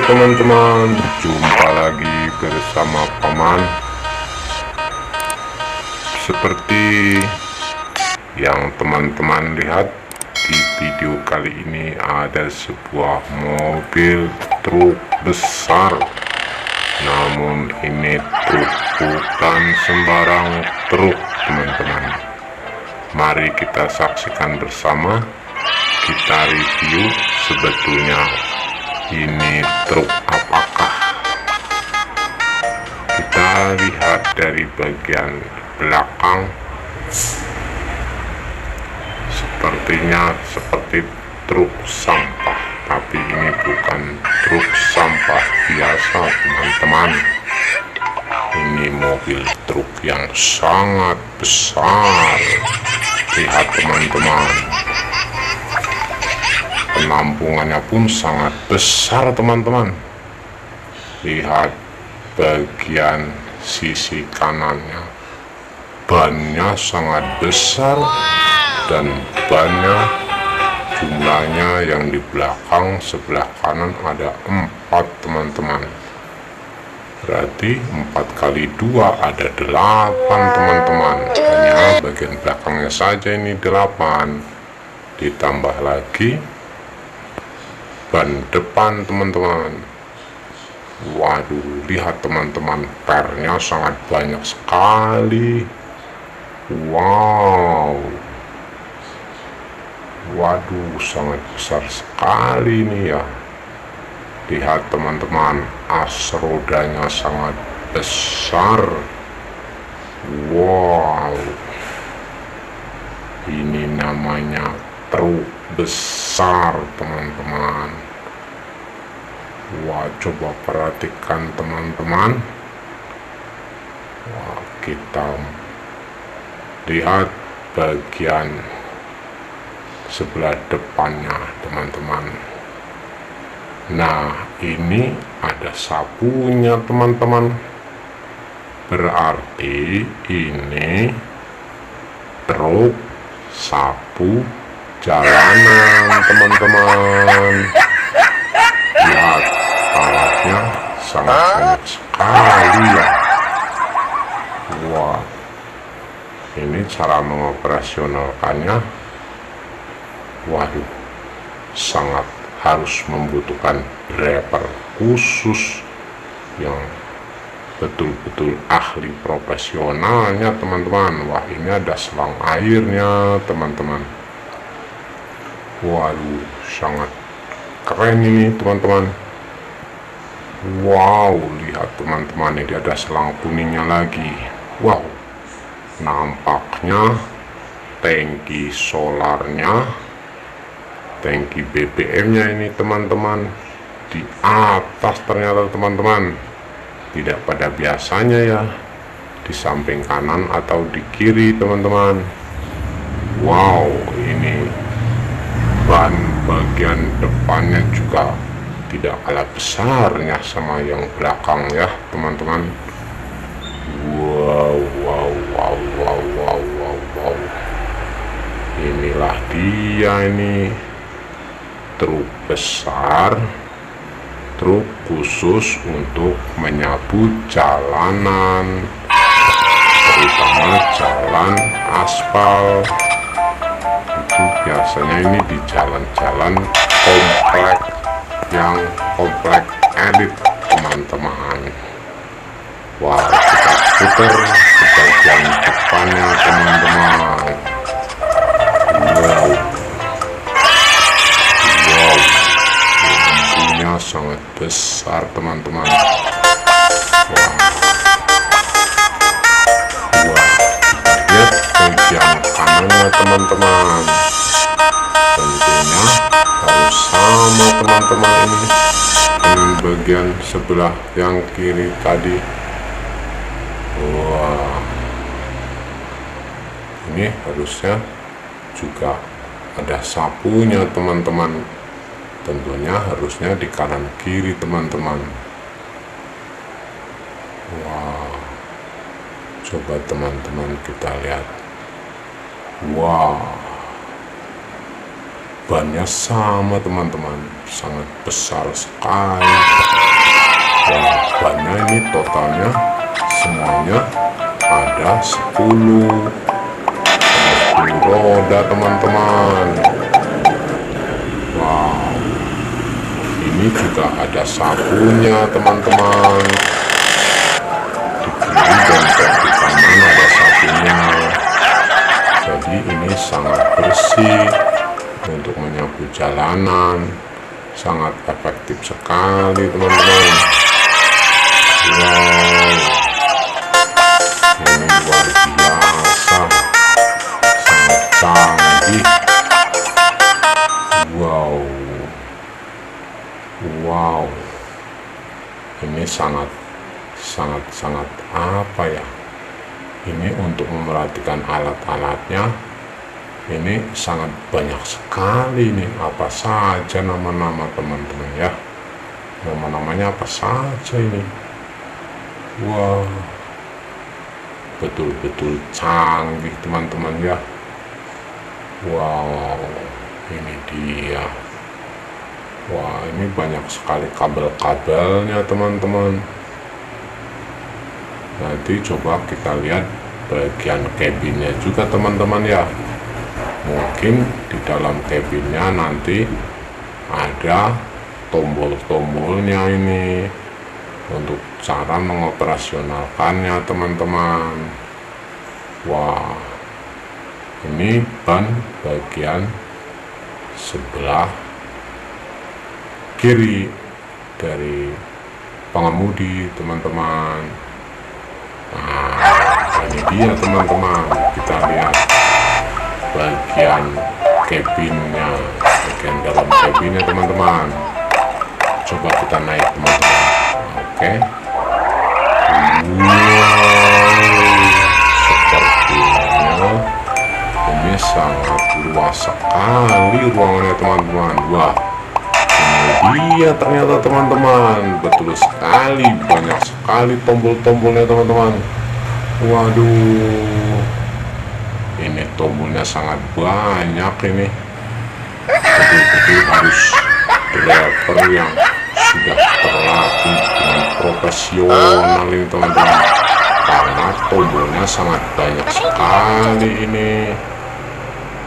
teman-teman, jumpa lagi bersama Paman. Seperti yang teman-teman lihat di video kali ini, ada sebuah mobil truk besar. Namun ini truk bukan sembarang truk, teman-teman. Mari kita saksikan bersama, kita review sebetulnya ini truk apakah. Kita lihat dari bagian belakang, sepertinya seperti truk sampah, tapi ini bukan truk sampah biasa, teman-teman. Ini mobil truk yang sangat besar. Lihat, teman-teman, penampungannya pun sangat besar, teman-teman. Lihat bagian sisi kanannya, bannya sangat besar, dan bannya jumlahnya yang di belakang sebelah kanan ada 4, teman-teman. Berarti 4 kali 2 ada 8, teman-teman. Hanya bagian belakangnya saja ini 8, ditambah lagi ban depan, teman-teman. Waduh, lihat teman-teman, pernya sangat banyak sekali. Wow, waduh, sangat besar sekali ini ya. Lihat teman-teman, as rodanya sangat besar. Wow, ini namanya truk besar, teman-teman. Wah, coba perhatikan, teman-teman. Wah, kita lihat bagian sebelah depannya, teman-teman. Nah, ini ada sapunya, teman-teman. Berarti ini truk sapu jalanan, teman-teman. Lihat, alatnya sangat banyak sekali ya. Wah, ini cara mengoperasionalkannya, waduh, sangat harus membutuhkan driver khusus yang betul-betul ahli profesionalnya, teman-teman. Wah, ini ada selang airnya, teman-teman. Waduh, sangat keren ini, teman-teman. Wow, lihat teman-teman, ini ada selang kuningnya lagi. Wow, nampaknya tangki solarnya, tangki BBM-nya ini, teman-teman, di atas ternyata, teman-teman. Tidak pada biasanya ya, di samping kanan atau di kiri, teman-teman. Wow, ini ban bagian depannya juga tidak kalah besarnya sama yang belakang ya, teman-teman. Wow, wow, wow, wow, wow, wow, wow. Inilah dia, ini truk besar, truk khusus untuk menyapu jalanan, terutama jalan aspal. Itu biasanya ini di jalan-jalan komplek yang komplek elit, teman-teman. Wah, kita putar ke bagian depannya, teman-teman. Wow, wow, lampunya sangat besar, teman-teman. Wah, kita lihat bagian kanannya, teman-teman. Tentunya harus sama, teman-teman, ini dengan bagian sebelah yang kiri tadi. Wah, ini harusnya juga ada sapunya, teman-teman. Tentunya harusnya di kanan kiri, teman-teman. Wah, coba teman-teman kita lihat. Wah, bannya sama, teman-teman, sangat besar sekali. bannya ini totalnya semuanya ada 10 roda teman-teman. Wow, ini juga ada sabunnya teman-teman, di kiri dan di kanan ada sabunnya. Jadi ini sangat bersih untuk menyapu jalanan, sangat efektif sekali teman-teman. Wow, ini luar biasa, sangat canggih. Wow, ini sangat apa ya, ini untuk memerhatikan alat-alatnya ini sangat banyak sekali nih. Apa saja nama-nama teman-teman ya, nama-namanya apa saja ini. Wow, betul-betul canggih teman-teman ya. Wow, ini dia. Wah, ini banyak sekali kabel-kabelnya teman-teman. Nanti coba kita lihat bagian cabinnya juga teman-teman ya. Mungkin di dalam cabinnya nanti ada tombol-tombolnya ini untuk cara mengoperasionalkannya teman-teman. Wah, ini ban bagian sebelah kiri dari pengemudi teman-teman. Nah, ini dia teman-teman, kita lihat bagian cabinnya, bagian dalam cabinnya teman-teman. Coba kita naik teman-teman. Oke. Wow, sepertinya ini sangat luas sekali ruangannya teman-teman. Wah, ini dia ternyata teman-teman, betul sekali, banyak sekali tombol-tombolnya teman-teman. Waduh, ini tombolnya sangat banyak ini. Betul-betul harus driver yang sudah terlatih dengan profesional ini teman-teman, karena tombolnya sangat banyak sekali ini.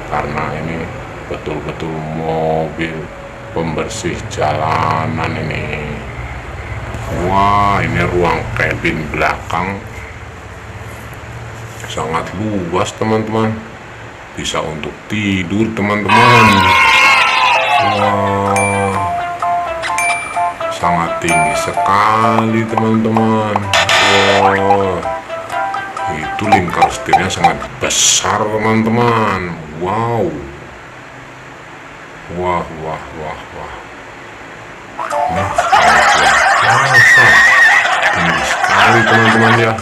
Karena ini betul-betul mobil pembersih jalanan ini. Wah, ini ruang kabin belakang sangat luas teman-teman, bisa untuk tidur teman-teman. Wah, sangat tinggi sekali teman-teman. Wah, itu lingkar setirnya sangat besar teman-teman. Wow, wah, nah, sangat tinggi sekali teman-teman ya.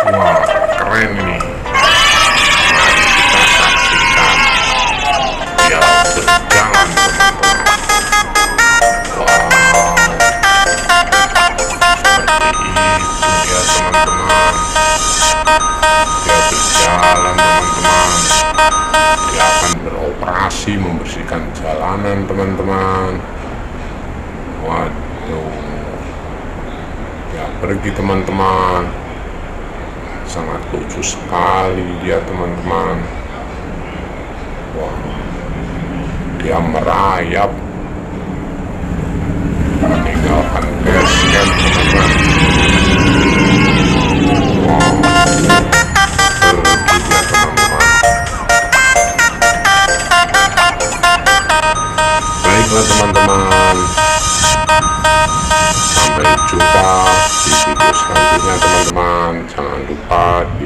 Wah, keren ini. Mari kita saksikan dia berjalan teman-teman. Wow, seperti itu dia teman-teman. Dia berjalan teman-teman. Dia akan beroperasi membersihkan jalanan teman-teman. Waduh, dia pergi teman-teman. Sangat lucu sekali dia teman-teman. Wah, dia merayap meninggalkan basecamp teman-teman. Wow, pergi dia teman-teman. Baiklah teman-teman, sampai jumpa di video selanjutnya teman-teman. Jangan lupa di